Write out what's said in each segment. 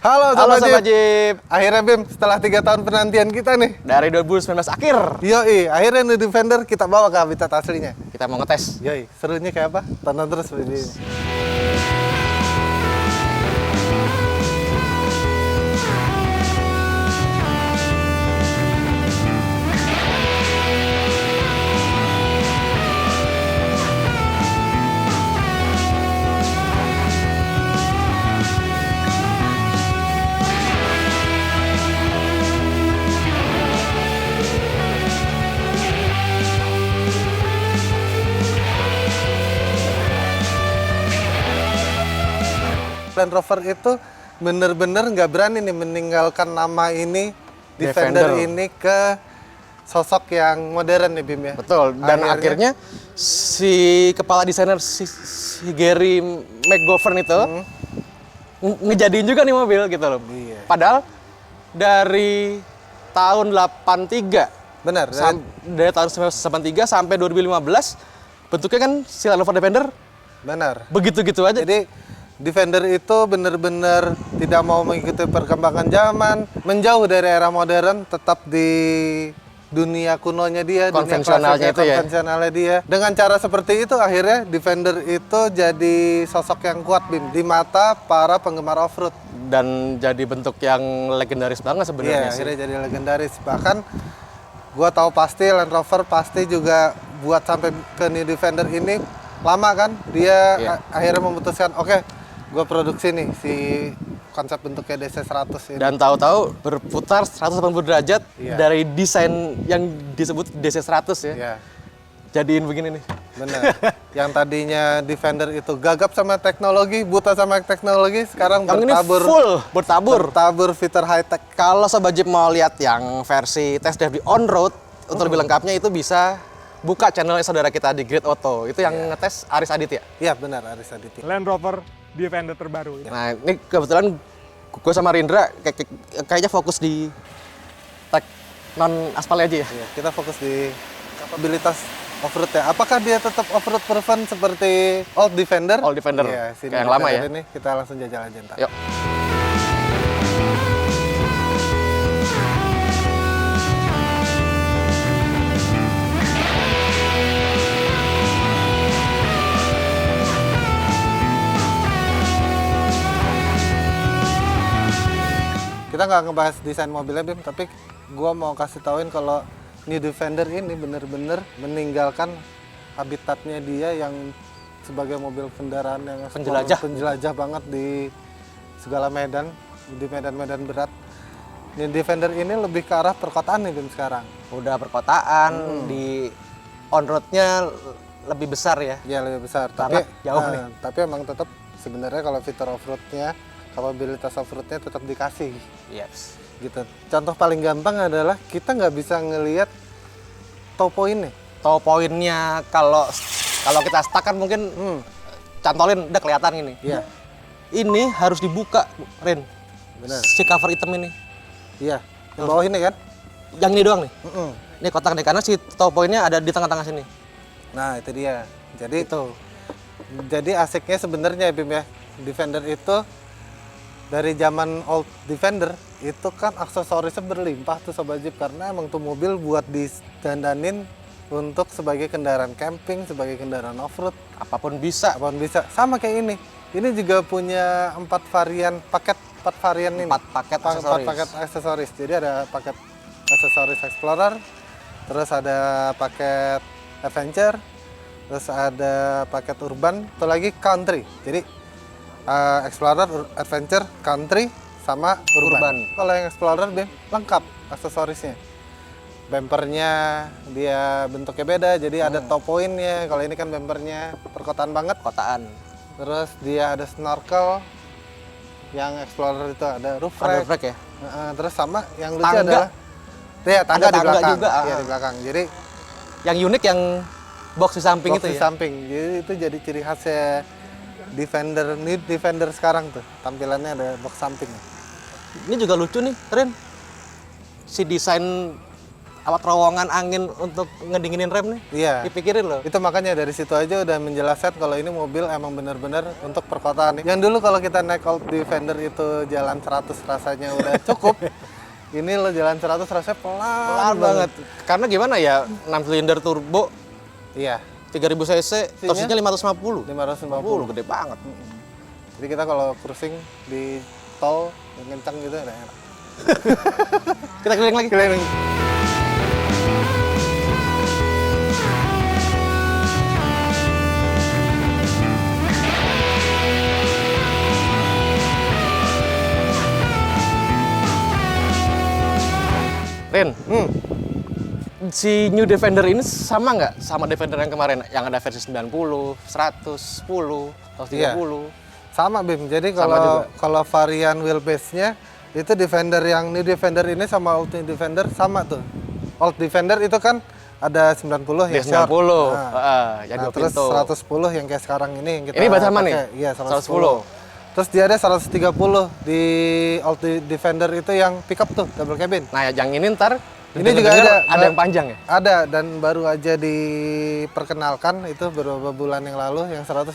Halo Sobat Jeep. Akhirnya Bim, setelah 3 tahun penantian kita nih. Dari 2019 akhir. Yoi, akhirnya New Defender kita bawa ke habitat aslinya. Kita mau ngetes. Yoi, serunya kayak apa? Tonton terus video ini. Land Rover itu bener-bener nggak berani nih meninggalkan nama ini Defender ini ke sosok yang modern nih Bim ya. Betul. Dan akhirnya si kepala desainer si Gary McGovern itu ngejadiin juga nih mobil gitu loh. Iya. Padahal dari tahun 83 Benar. dari tahun 1983 sampai 2015 bentuknya kan si Land Rover Defender Benar. begitu-gitu aja. Jadi Defender itu benar-benar tidak mau mengikuti perkembangan zaman, menjauh dari era modern, tetap di dunia kunonya dia, konvensionalnya itu ya. Konvensionalnya dia. Dengan cara seperti itu akhirnya Defender itu jadi sosok yang kuat Bim di mata para penggemar off-road. Dan jadi bentuk yang legendaris banget sebenarnya Iya, sih. akhirnya jadi legendaris. Bahkan gua tahu pasti Land Rover pasti juga buat sampai ke New Defender ini lama kan. Dia akhirnya memutuskan, oke, gua produksi nih si konsep bentuknya DC100 ini. Dan tahu-tahu berputar 180 derajat dari desain yang disebut DC100 ya. Iya. Jadiin begini nih. Bener. Yang tadinya Defender itu gagap sama teknologi, buta sama teknologi, sekarang Yang bertabur. ini full Bertabur fitur high tech. Kalau Sobat Jeep mau lihat yang versi test drive di on-road, untuk lebih lengkapnya itu bisa buka channelnya saudara kita di Grid Auto. Itu yang ngetes Aris Aditya. Iya benar, Aris Aditya. Land Rover Defender terbaru. Nah, ini kebetulan gue sama Rindra kayaknya fokus di tag non aspal aja ya. Iya, kita fokus di kapabilitas off-road ya. Apakah dia tetap off-road proven seperti Old Defender? Old Defender, Iya, kayak yang lama ya. Ini kita langsung jajal aja ntar. Yuk. Kita nggak ngebahas desain mobilnya Bim, tapi gua mau kasih tauin kalau New Defender ini bener-bener meninggalkan habitatnya dia yang sebagai mobil kendaraan yang penjelajah banget di segala medan, di medan-medan berat. New Defender ini lebih ke arah perkotaan nih Bim sekarang. Udah perkotaan, di on-roadnya lebih besar ya. Ya lebih besar, Banget, tapi jauh nih. Tapi emang tetap sebenarnya kalau fitur off-roadnya, kapabilitas off-roadnya tetap dikasih. Yes. Gitu. Contoh paling gampang adalah kita nggak bisa ngelihat tow point-nya. Tow pointnya kalau kita stuck kan mungkin cantolin udah kelihatan ini. Iya. Ini harus dibuka, Rin. Benar. Si cover hitam ini. Iya. Yang bawah ini kan? Yang ini doang nih. Mm-mm. Ini kotak nih karena si tow point-nya ada di tengah-tengah sini. Nah itu dia. Jadi asiknya sebenarnya Bim ya, Defender itu dari zaman Old Defender itu kan aksesorisnya berlimpah tuh Sobat Jeep, karena emang tuh mobil buat didandanin untuk sebagai kendaraan camping, sebagai kendaraan off-road, Apapun bisa. apapun bisa. Sama kayak ini. Ini juga punya 4 varian paket ini. 4 paket aksesoris. 4 paket aksesoris. Jadi ada paket aksesoris Explorer, terus ada paket Adventure, terus ada paket Urban, atau lagi Country. Jadi Explorer, Adventure, Country, sama Urban. Kalau yang Explorer Bim, lengkap aksesorisnya. Bumpernya dia bentuknya beda, jadi ada tow point-nya. Kalau ini kan bumpernya perkotaan banget. Kotaan. Terus dia ada snorkel. Yang Explorer itu ada roof rack. Roof rack ya? Terus sama yang lucu Tangga. adalah tangga di tangga belakang. juga, Iya, di belakang. Jadi Yang unik yang box di samping box itu di ya. samping. Jadi itu jadi ciri khasnya Defender, New Defender sekarang tuh. Tampilannya ada box samping. Ini juga lucu nih, Rin. Si desain apa terowongan angin untuk ngedinginin rem nih. Iya. Dipikirin loh. Itu makanya dari situ aja udah menjelaskan kalau ini mobil emang bener-bener untuk perkotaan. Yang dulu kalau kita naik Old Defender itu jalan 100 rasanya udah cukup. Ini lo jalan 100 rasanya pelan Banget. Karena gimana ya, 6 silinder turbo, Iya, 3000 cc, torsinya 550. 550. Gede banget. Jadi kita kalau cruising di tol yang kencang gitu udah enak. Kita keliling lagi. Keliling. Rin, si New Defender ini sama nggak sama Defender yang kemarin? Yang ada versi 90, 100, 10, atau 30? Iya. Sama Bim. Jadi Sama kalau varian wheelbase-nya itu Defender yang New Defender ini sama Old Defender sama tuh. Old Defender itu kan ada 90 ya, D90, short. yang Nah, 2 terus pintu. 110 yang kayak sekarang ini yang kita Ini berapa sama nih? pakai. Iya, 110. Terus dia ada 130 di Old Defender itu yang pickup tuh, double cabin. Nah, yang ini ntar Ini juga ada yang panjang ya? Ada, dan baru aja diperkenalkan itu beberapa bulan yang lalu yang 130.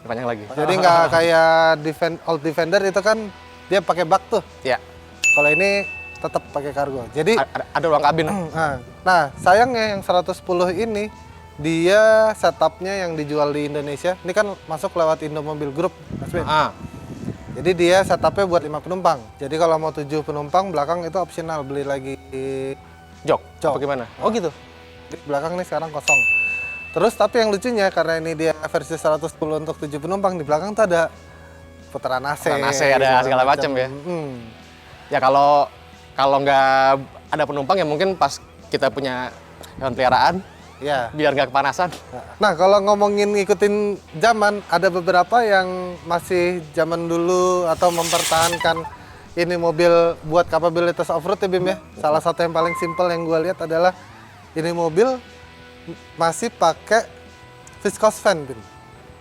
Panjang lagi. Jadi nggak kayak Old Defender itu kan dia pakai bak tuh. Ya. Kalau ini tetap pakai kargo. Jadi Ada ruang kabin. nah, sayangnya yang 110 ini dia setupnya yang dijual di Indonesia. Ini kan masuk lewat Indomobil Group, Mas Ben. Jadi dia setupnya buat 5 penumpang. Jadi kalau mau 7 penumpang, belakang itu opsional beli lagi Jok. Jok. Apa gimana? Oh gitu. di belakang nih sekarang kosong. Terus tapi yang lucunya karena ini dia versi 110 untuk 7 penumpang, di belakang tuh ada putaran AC. Putaran AC, ada segala macam ya. Ya kalau nggak ada penumpang ya mungkin pas kita punya hewan peliharaan Ya. biar nggak kepanasan. Nah, kalau ngomongin ngikutin zaman, ada beberapa yang masih zaman dulu atau mempertahankan ini mobil buat kapabilitas off-road ya Bim ya. Salah satu yang paling simpel yang gue lihat adalah ini mobil masih pakai viscose fan Bim.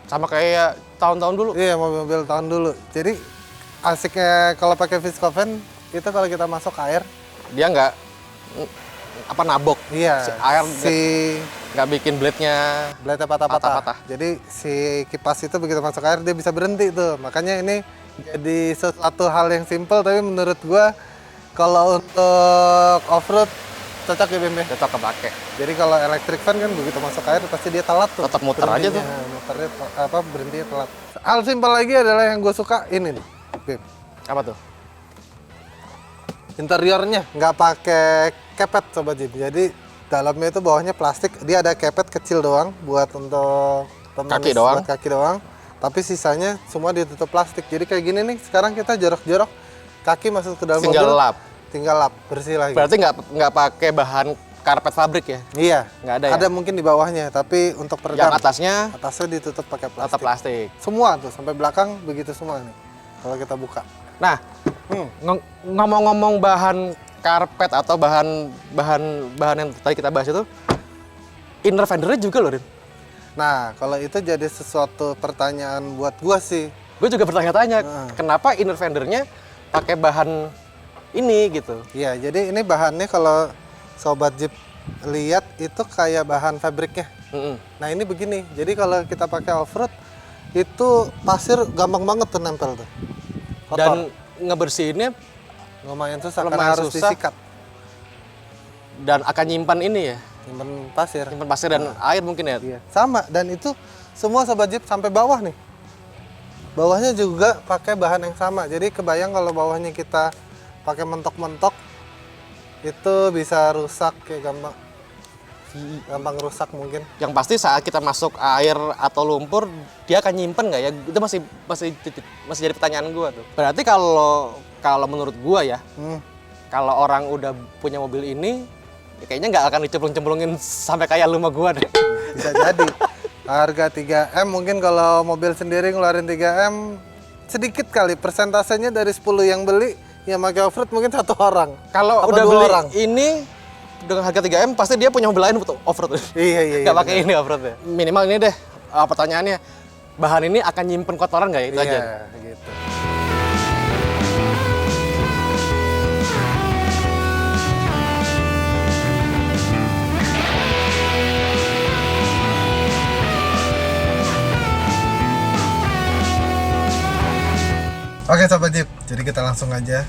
Sama kayak tahun-tahun dulu. Iya, mobil-mobil tahun dulu. Jadi asiknya kalau pakai viscose fan itu kalau kita masuk air, Dia nggak nabok. iya, Air si nggak bikin blade-nya blade-nya patah-patah. Patah-patah. Jadi si kipas itu begitu masuk air dia bisa berhenti tuh. Makanya ini jadi sesuatu hal yang simpel tapi menurut gua kalau untuk off-road cocok ya Bim ya. cocok kepake. Jadi kalau electric fan kan begitu masuk air pasti dia telat tuh. Tetap muter aja tuh. Berhentinya, muternya berhentinya telat. Hal simpel lagi adalah yang gue suka ini nih, Bim. Apa tuh? Interiornya nggak pakai kepet Sobat Jim. Jadi dalamnya itu bawahnya plastik. Dia ada kepet kecil doang buat untuk Kaki doang. buat kaki doang. Tapi sisanya semua ditutup plastik. Jadi kayak gini nih, sekarang kita jorok-jorok kaki masuk ke dalam Tinggal mobil. lap. Tinggal lap, bersih lagi. Berarti nggak pakai bahan karpet fabrik ya? Iya. Nggak ada ya? Ada mungkin di bawahnya, tapi untuk peredam. Yang atasnya ditutup pakai plastik. tetap plastik. Semua tuh sampai belakang begitu semua nih. Kalau kita buka. Nah, ngomong-ngomong bahan karpet atau bahan yang tadi kita bahas itu, inner fendernya juga loh, Rin. Nah, kalau itu jadi sesuatu pertanyaan buat gua sih. Gue juga bertanya-tanya, kenapa inner fendernya pakai bahan ini gitu? Iya, jadi ini bahannya kalau Sobat Jeep lihat itu kayak bahan fabriknya. Nah, ini begini. Jadi kalau kita pakai off-road, itu pasir gampang banget tuh nempel tuh. Kotor. Dan ngebersihinnya Lumayan susah lumayan karena harus susah. disikat. dan akan nyimpan ini ya, Simpen pasir. nyimpan pasir dan air mungkin ya. Iya. Sama, dan itu semua Sobat Jeep sampai bawah nih. Bawahnya juga pakai bahan yang sama. Jadi kebayang kalau bawahnya kita pakai mentok-mentok, itu bisa rusak kayak gampang rusak mungkin. Yang pasti saat kita masuk air atau lumpur, dia akan nyimpen nggak ya? Itu masih jadi pertanyaan gua tuh. Berarti kalau menurut gua ya, kalau orang udah punya mobil ini, ya kayaknya nggak akan dicemplung-cemplungin sampai kayak lu sama gua deh. Bisa jadi. Harga 3M mungkin kalau mobil sendiri ngeluarin 3M sedikit kali persentasenya dari 10 yang beli yang pakai off-road mungkin 1 orang. Kalau Apa udah 2 beli orang. ini dengan harga 3M, pasti dia punya mobil lain untuk off-road. Iya. Nggak pakai ini off-road ya. Minimal ini deh, pertanyaannya, bahan ini akan nyimpen kotoran nggak ya? Itu aja. Iya, gitu. Oke Sobat Jeep, jadi kita langsung aja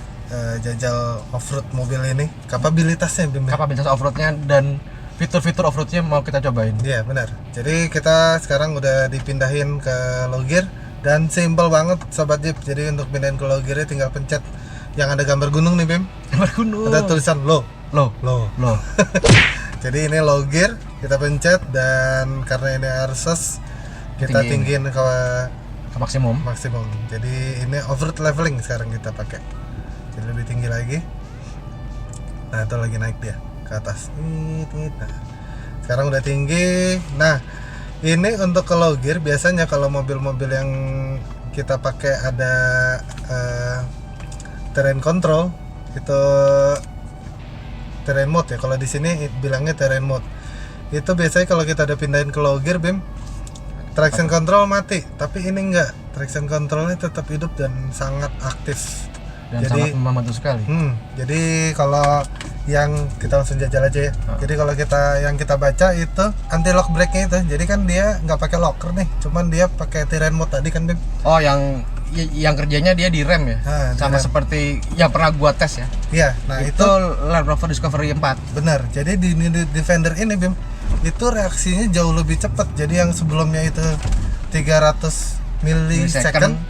jajal off-road mobil ini. Kapabilitasnya Bim. Kapabilitas off-roadnya dan fitur-fitur off-roadnya mau kita cobain. Iya benar. Jadi kita sekarang udah dipindahin ke low gear dan simple banget Sobat Jeep. Jadi untuk pindahin ke low gear tinggal pencet yang ada gambar gunung nih Bim. Gambar gunung. Ada tulisan low. Low. Jadi ini low gear, kita pencet dan karena ini RSS kita tinggiin ke maksimum. Jadi ini off-road leveling sekarang kita pakai. Jadi lebih tinggi lagi. Nah, itu lagi naik dia ke atas. Nah, sekarang udah tinggi. Nah, ini untuk ke low gear biasanya kalau mobil-mobil yang kita pakai ada terrain control itu terrain mode ya. Kalau di sini bilangnya terrain mode. Itu biasanya kalau kita udah pindahin ke low gear Bim, traction control mati, tapi ini enggak. Traction controlnya tetap hidup dan sangat aktif. Dan sangat membantu sekali. Jadi kalau yang kita langsung jajal aja ya. Jadi kalau yang kita baca itu anti lock brake-nya itu. Jadi kan dia nggak pakai locker nih, cuman dia pakai terrain mode tadi kan Bim. Oh, yang kerjanya dia di rem ya. Sama rem. seperti yang pernah gua tes ya. Iya, nah itu Land Rover Discovery 4. benar. Jadi di Defender ini Bim, itu reaksinya jauh lebih cepat. Jadi yang sebelumnya itu 300 millisecond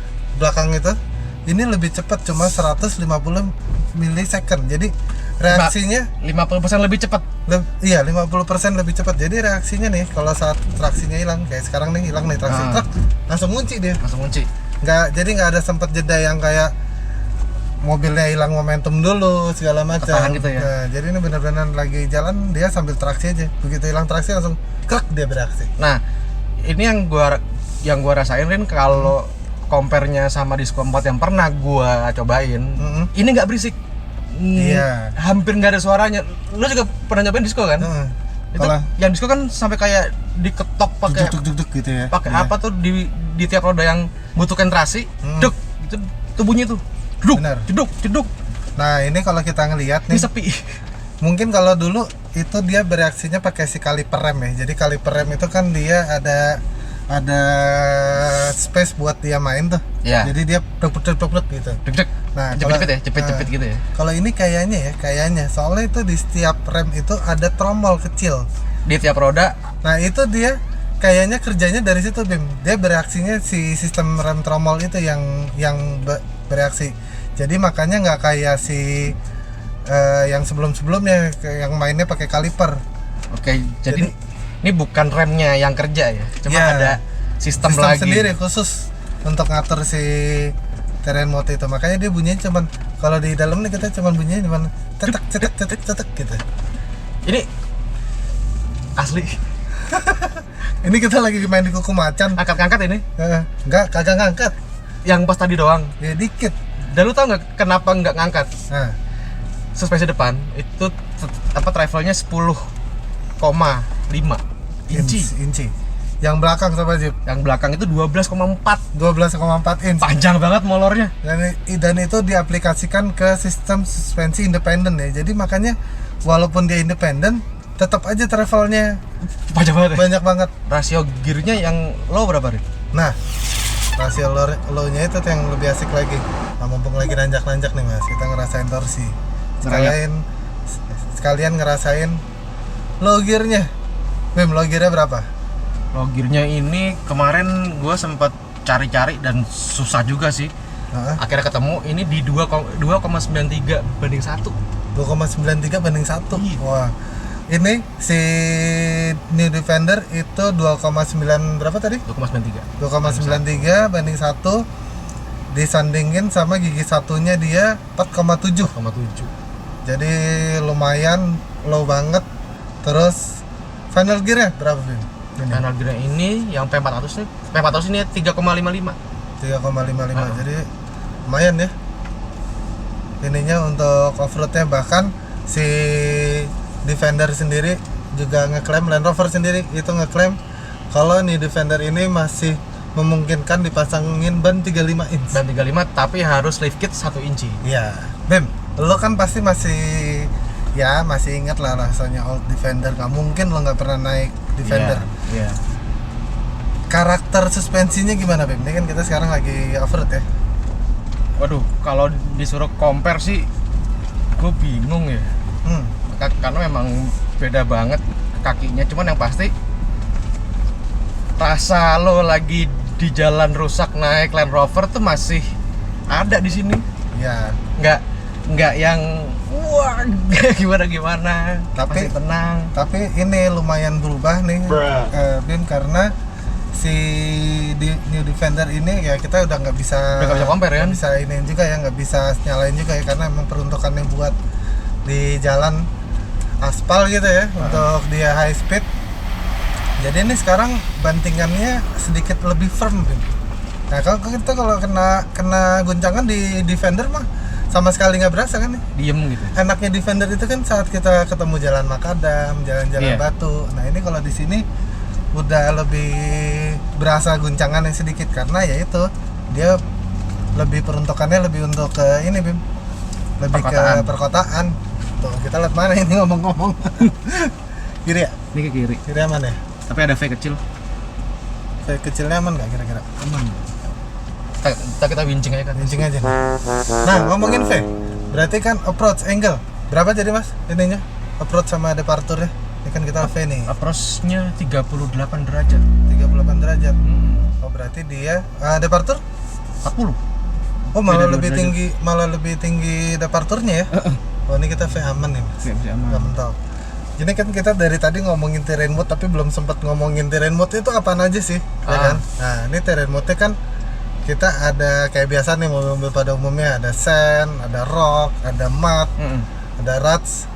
belakang itu, ini lebih cepat cuma 150 millisecond. Jadi reaksinya 50% lebih cepat. Iya, 50% lebih cepat. Jadi reaksinya nih kalau saat traksinya hilang, kayak sekarang nih hilang nih traksi truk, langsung ngunci dia. Jadi nggak ada sempat jeda yang kayak mobilnya hilang momentum dulu segala macam. Ketahan gitu ya. Nah, jadi ini benar-benar lagi jalan dia sambil traksi aja. Begitu hilang traksi langsung krek dia bereaksi. Nah, ini yang gua rasain Rin kalau compare-nya sama Disco 4 yang pernah gua cobain. Ini nggak berisik. Iya. Hampir nggak ada suaranya. Lu juga pernah nyobain Disco kan? Itu yang Disco kan sampai kayak diketok pakai duk gitu ya. Pakai apa tuh di tiap roda yang butuh konsentrasi, duk itu bunyi tuh. Ceduk. Nah, ini kalau kita ngelihat nih, ini sepi. Mungkin kalau dulu itu dia bereaksinya pakai si kaliper rem ya. Jadi kaliper rem itu kan dia ada space buat dia main tuh. Yeah. Jadi dia deg gitu. Deg. Nah, jepit gitu ya. Kalau ini kayaknya soalnya itu di setiap rem itu ada tromol kecil di tiap roda. Nah, itu dia kayaknya kerjanya dari situ Bim. Dia bereaksinya si sistem rem tromol itu yang bereaksi. Jadi makanya nggak kayak si yang sebelumnya yang mainnya pakai kaliper. Oke, jadi ini bukan remnya yang kerja ya, cuma ada sistem lagi sendiri khusus untuk ngatur si terrain mode itu. Makanya dia bunyinya cuman kalau di dalam nih kita cuman bunyinya cuman cetek gitu. Ini asli. Ini kita lagi main di kuku macan. Angkat ini? Enggak, kagak ngangkat. Yang pas tadi doang. Ya dikit. Dan lu tau nggak kenapa nggak ngangkat? Suspensi depan itu travelnya 10,5 inci. Yang belakang Sobat Jeep. Yang belakang itu 12,4 inch. Panjang banget molornya. Dan itu diaplikasikan ke sistem suspensi independen ya. Jadi makanya walaupun dia independen, tetap aja travelnya banyak banget. Rasio gearnya yang low berapa Rit? Nah, rasio low-nya itu yang lebih asik lagi. Nah, mumpung lagi nanjak-nanjak nih Mas, kita ngerasain torsi. Sekalian ngerasain low gearnya. Bim, low gearnya berapa? Low gearnya ini kemarin gue sempat cari-cari dan susah juga sih. Akhirnya ketemu ini di 2,93 banding 1. 2,93 banding 1. Iya. Wah. Ini si New Defender itu 2,9 berapa tadi? 2,93 banding 1. Disandingin sama gigi satunya dia 4,7. Jadi lumayan low banget. Terus final gear-nya berapa Bim? Final gear ini yang P400 ini 3,55. Jadi lumayan ya. Ininya untuk off-roadnya, bahkan si Defender sendiri juga ngeklaim, Land Rover sendiri itu ngeklaim kalau nih Defender ini masih memungkinkan dipasangin ban 35 inch. Ban 35 tapi harus lift kit 1 inci. Iya. Bim, lo kan pasti masih ingat lah rasanya old Defender. Gak mungkin lo nggak pernah naik Defender. Iya. Karakter suspensinya gimana Bim? Ini kan kita sekarang lagi off-road ya. Waduh, kalau disuruh compare sih gue bingung ya. Karena memang beda banget kakinya, cuman yang pasti rasa lo lagi di jalan rusak naik Land Rover tuh masih ada di sini. Ya. Nggak yang wah gimana. Tapi masih tenang. Tapi ini lumayan berubah nih, Bim, karena si New Defender ini ya kita udah nggak bisa compare kan? Nggak bisa iniin juga ya, nggak bisa nyalain juga ya, karena emang peruntukannya buat di jalan aspal gitu ya, untuk dia high speed. Jadi ini sekarang bantingannya sedikit lebih firm, Bim. Nah kalau kita kena guncangan di Defender mah sama sekali nggak berasa kan nih. Diem gitu. Enaknya Defender itu kan saat kita ketemu jalan makadam, jalan-jalan batu. Nah ini kalau di sini udah lebih berasa guncangannya sedikit, karena ya itu dia lebih peruntukannya lebih untuk ke ini, Bim, lebih ke perkotaan. Tuh kita lihat mana ini ngomong-ngomong. Kiri ya? Ini ke kiri. Kiri aman ya? Tapi ada V kecil. V kecilnya aman nggak kira-kira? Aman. Kita wincing aja kan. Wincing aja. Nah ngomongin V, berarti kan approach angle berapa jadi mas ininya? Approach sama departure-nya? Ini kan kita V nih. Approach-nya 38 derajat. 38 derajat. Oh berarti dia departure 40. Oh malah lebih tinggi departurnya ya? Oh ini kita V aman nih mas. V aman. Gak mentok. Jadi kan kita dari tadi ngomongin terrain mode tapi belum sempat ngomongin terrain mode itu apaan aja sih, ya kan? Nah ini terrain mode kan kita ada kayak biasa nih mobil-mobil pada umumnya, ada sand, ada rock, ada mud, ada ruts.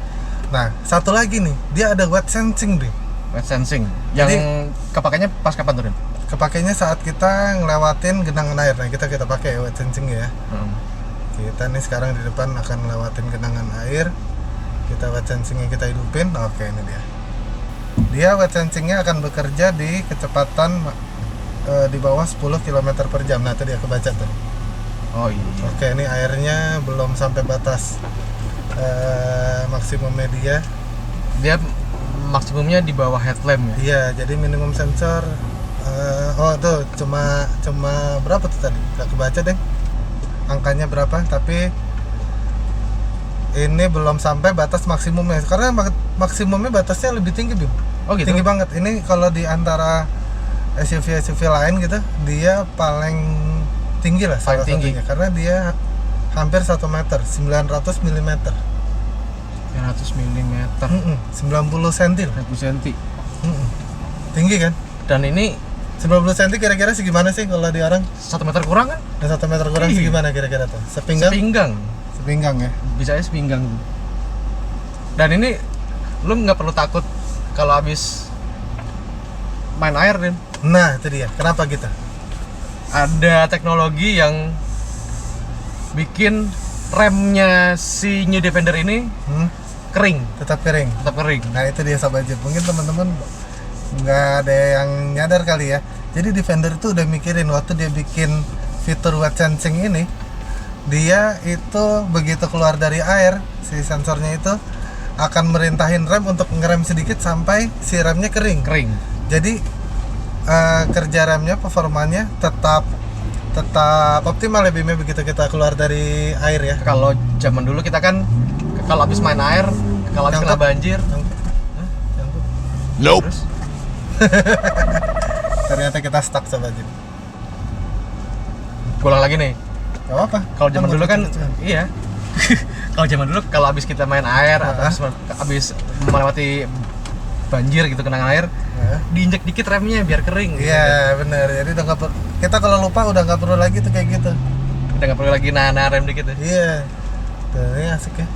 Nah satu lagi nih, dia ada wet sensing deh. Wet sensing. Yang kepakainya pas kapan tuh, Rin? Kepakainya saat kita ngelewatin genangan air. Nah kita pakai wet sensing ya. Kita nih sekarang di depan akan ngelewatin genangan air. Kita wet sensingnya kita hidupin. Oke ini dia wet sensingnya akan bekerja di kecepatan di bawah 10 km per jam. Nah tadi aku baca tuh. Oh iya. Oke ini airnya belum sampai batas maksimumnya dia maksimumnya di bawah headlamp ya? Iya jadi minimum sensor oh tuh cuma berapa tuh tadi gak kebaca deh angkanya berapa, tapi ini belum sampai batas maksimumnya karena maksimumnya batasnya lebih tinggi, Bim. Oh gitu? Tinggi banget. Ini kalau di antara SUV lain gitu dia paling tinggi lah, salah satunya karena dia hampir 1 meter, 900 mm. 900 mm. 90 cm. 90 cm. Tinggi kan? Dan ini 90 cm kira-kira segimana sih kalau di orang? 1 meter kurang kan? 1 meter kurang segimana kira-kira tuh? Sepinggang ya? Bisa aja sepinggang. Dan ini lu nggak perlu takut kalau habis main air, Rin. Nah itu dia, kenapa gitu? Ada teknologi yang bikin remnya si New Defender ini kering. Tetap kering. Nah itu dia sahabat Jeep. Mungkin teman-teman nggak ada yang nyadar kali ya. Jadi Defender itu udah mikirin waktu dia bikin fitur wet sensing ini, dia itu begitu keluar dari air, si sensornya itu akan merintahin rem untuk ngerem sedikit sampai si remnya kering. Jadi kerja remnya, performanya tetap optimal ya, Bim, begitu kita keluar dari air ya. Kalau zaman dulu kita kan kalau habis main air, kalau habis kena banjir, nope. Ternyata kita stuck sahabat Jeep. Pulang lagi nih. Gak apa-apa. Kalau zaman dulu kan iya. Kalau zaman dulu kalau habis kita main air atau habis melewati banjir gitu, kenangan air, diinjek dikit remnya biar kering. Iya gitu. Bener. Jadi udah kita kalau lupa udah nggak perlu lagi tuh kayak gitu. Udah nggak perlu lagi nahan rem dikit ya. Iya. Tuh, ini asik ya.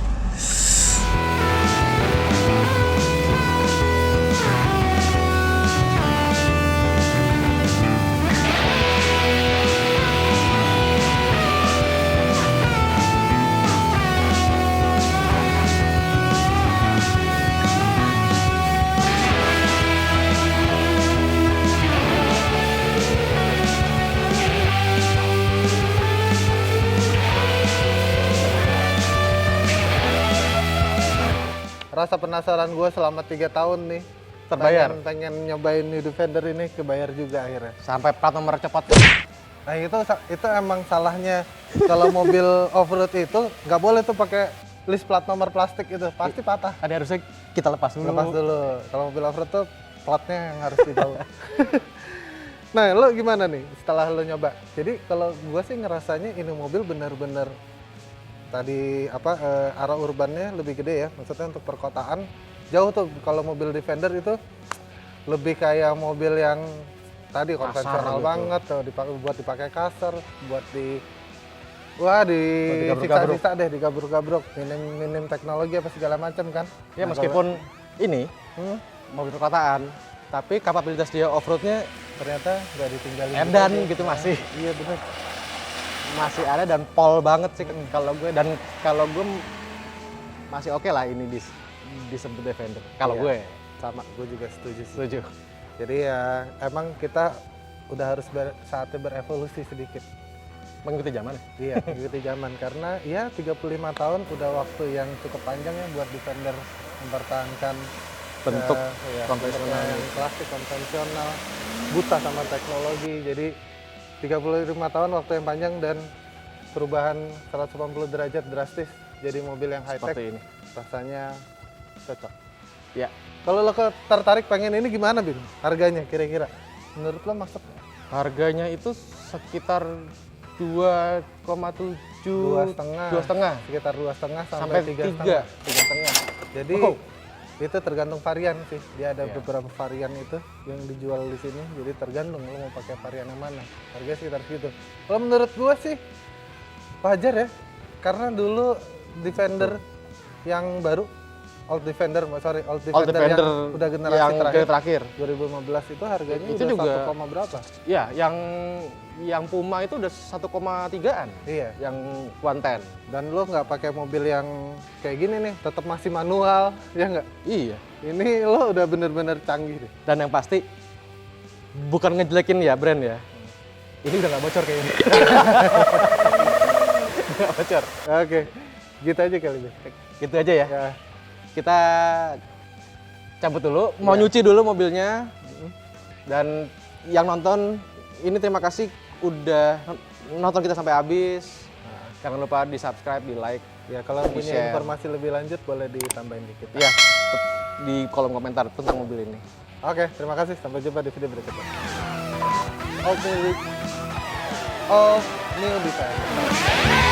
Rasa penasaran gue selama 3 tahun nih terbayar. Pengen nyobain New Defender ini, kebayar juga akhirnya. Sampai plat nomor cepat. Nah itu emang salahnya kalau mobil off-road itu nggak boleh tuh pakai list plat nomor plastik itu, pasti patah. Ada harusnya kita lepas dulu. Lepas dulu. Kalau mobil off-road tuh platnya yang harus dibawa. Nah, lo gimana nih setelah lo nyoba? Jadi kalau gua sih ngerasanya ini mobil benar-benar tadi arah urbannya lebih gede ya. Maksudnya untuk perkotaan jauh tuh. Kalau mobil Defender itu lebih kayak mobil yang tadi konvensional gitu. banget tuh, buat dipakai kasar, buat di digabur-gabruk. siksa-siksa deh, digabruk-gabruk, minim teknologi apa segala macam kan. Ya Nah, meskipun ini kalau- mobil perkotaan, tapi kapabilitas dia off-roadnya ternyata nggak ditinggalin edan aja. gitu masih. Iya bener. Masih ada dan pol banget sih kalau gue, dan kalau gue masih oke lah ini disebut Defender. Kalau Iya. gue Sama, gue juga setuju sih. setuju. Jadi ya emang kita udah harus saatnya berevolusi sedikit. Mengikuti zaman. Iya, mengikuti zaman karena ya 35 tahun udah waktu yang cukup panjang ya buat Defender mempertahankan Bentuk konvensional, konvensional. yang klasik konvensional, buta sama teknologi. Jadi 35 tahun waktu yang panjang dan perubahan 180 derajat drastis jadi mobil yang high tech. Seperti ini. Rasanya cocok. Ya, Kalau lo tertarik pengen ini gimana, Bin? Harganya kira-kira? Menurut lo masuk nggak? harganya itu sekitar 2,7, 2,5. Sekitar 2,5 sampai 3,5. 3,5. Jadi Wow. itu tergantung varian sih. Dia ada Iya. beberapa varian itu yang dijual di sini. Jadi tergantung lo mau pakai varian yang mana. Harganya sekitar segitu. Kalau menurut gua sih wajar ya. Karena dulu Defender yang baru Old Defender Defender yang udah generasi yang terakhir terakhir. 2015 itu harganya Itu udah juga 1, berapa? Ya, yang Puma itu udah 1,3-an. Iya. Yang 110. Dan lo nggak pakai mobil yang kayak gini nih, tetap masih manual, ya nggak? Iya. Ini lo udah bener-bener canggih deh. Dan yang pasti bukan ngejelekin ya brand ya. Ini udah nggak bocor kayaknya. Nggak bocor. Oke, gitu aja kali deh. Gitu aja ya. Ya, Kita cabut dulu, mau Iya. nyuci dulu mobilnya. Dan yang nonton ini terima kasih udah nonton kita sampai habis. Jangan lupa di subscribe, di like, ya kalau Di punya share. informasi lebih lanjut boleh ditambahin dikit. ya di kolom komentar tentang mobil ini. Oke, terima kasih. Sampai jumpa di video berikutnya. All new Defender.